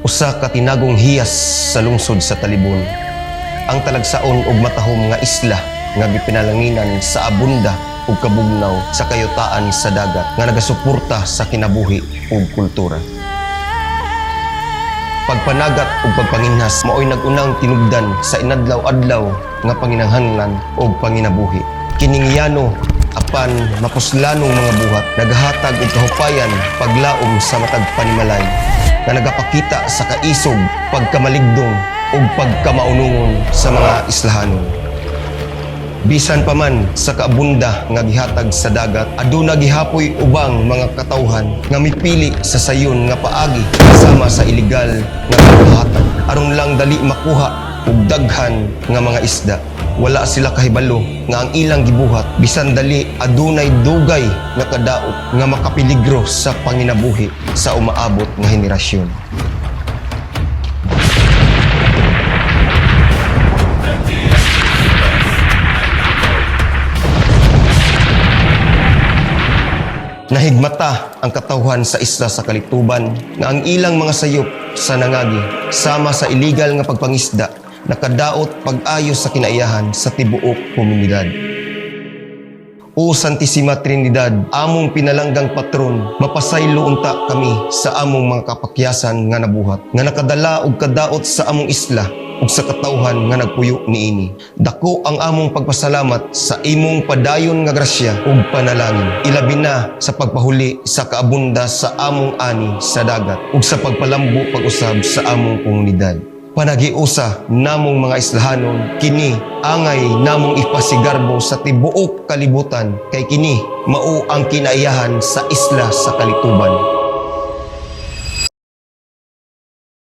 Usa ka tinagong hiyas sa lungsod sa Talibon. Ang talagsaon og matahom nga isla nga gipinalanginan sa abunda ug kabugnaw sa kayutaan sa dagat nga nagasuporta sa kinabuhi ug kultura. Pagpanagat ug pagpanginhas mao'y nag-unang tinubdan sa inadlaw-adlaw nga panginahanglan ug panginabuhi. Kining yano apan mapuslanong mga buhat nagahatag og kahupayan paglaom sa matag panimalay nga nagapakita sa kaisog, pagkamaligdong ug pagkamaunungon sa mga islahanon. Bisan pa man sa kaabunda nga gihatag sa dagat, aduna gihapoy ubang mga katawhan nga mipili sa sayon nga paagi sama sa ilegal nga paghahatag aron lang dali makuha og daghan nga mga isda. Wala sila kahibalo nga ang ilang gibuhat bisan dali adunay dugay nga kadaot nga makapeligro sa panginabuhi sa umaabot nga henerasyon. Nahigmata ang katawhan sa isla sa Kalituban nga ang ilang mga sayop sa nangagi sama sa illegal nga pagpangisda nakadaot pag-ayo sa kinaiyahan sa tibuok komunidad. O Santissima Trinidad, among pinalanggang patron, mapasaylo unta kami sa among mga kapakyasan nga nabuhat, nga nakadala og kadaot sa among isla ug sa katawhan nga nagpuyo niini. Dako ang among pagpasalamat sa imong padayon nga grasya ug panalangin, ilabi na sa pagpahuli sa kaabunda sa among ani sa dagat ug sa pagpalambo pag-usab sa among komunidad. Panagiusa namong mga islahanon, kini angay namong ipasigarbo sa tibuok kalibutan kay kini mao ang kinaiyahan sa isla sa Kalituban.